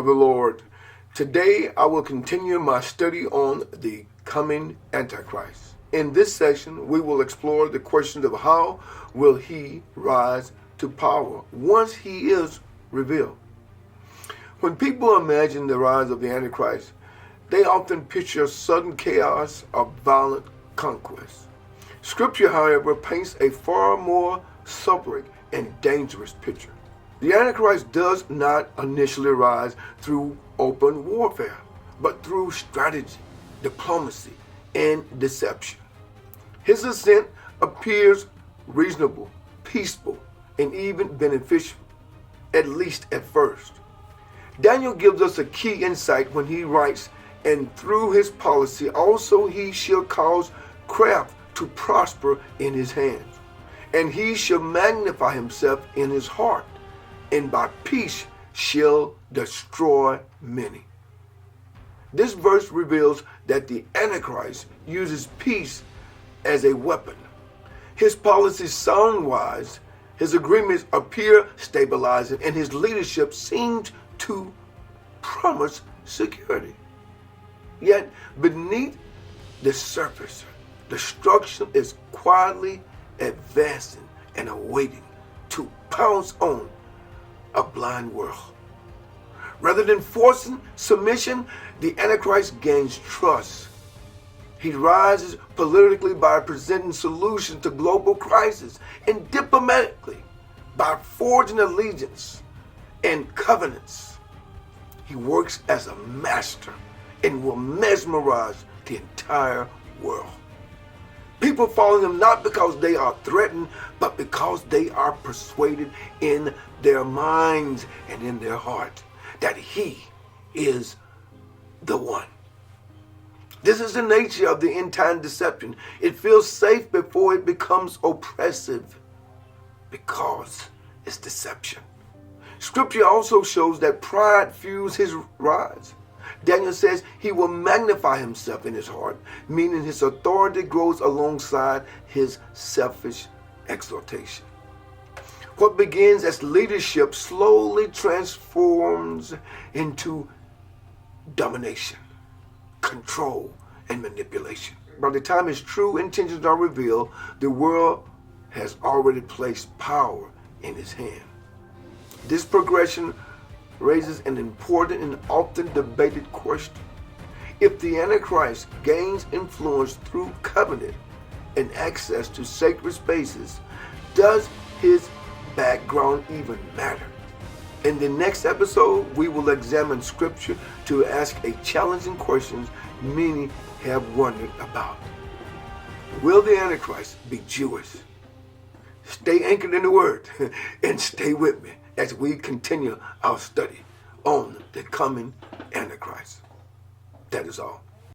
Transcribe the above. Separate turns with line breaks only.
the Lord. Today I will continue my study on the coming Antichrist. In this session, we will explore the questions of how will he rise to power once he is revealed. When people imagine the rise of the Antichrist, they often picture sudden chaos or violent conquest. Scripture, however, paints a far more sobering and dangerous picture. The Antichrist does not initially rise through open warfare, but through strategy, diplomacy, and deception. His ascent appears reasonable, peaceful, and even beneficial, at least at first. Daniel gives us a key insight when he writes, "And through his policy also he shall cause craft to prosper in his hands, and he shall magnify himself in his heart, and by peace shall destroy many." This verse reveals that the Antichrist uses peace as a weapon. His policies sound wise, his agreements appear stabilizing, and his leadership seems to promise security. Yet beneath the surface, destruction is quietly advancing and awaiting to pounce on a blind world. Rather than forcing submission, the Antichrist gains trust. He rises politically by presenting solutions to global crises, and diplomatically by forging allegiance and covenants. He works as a master and will mesmerize the entire world. People follow him not because they are threatened, but because they are persuaded in their minds and in their heart that he is the one. This is the nature of the end-time deception. It feels safe before it becomes oppressive because it's deception. Scripture also shows that pride fuels his rise. Daniel says he will magnify himself in his heart, meaning his authority grows alongside his selfish exaltation. What begins as leadership slowly transforms into domination, control, and manipulation. By the time his true intentions are revealed, the world has already placed power in his hand. This progression raises an important and often debated question. If the Antichrist gains influence through covenant and access to sacred spaces, does his background even matter? In the next episode, we will examine scripture to ask a challenging question many have wondered about. Will the Antichrist be Jewish? Stay anchored in the word and stay with me as we continue our study on the coming Antichrist. That is all.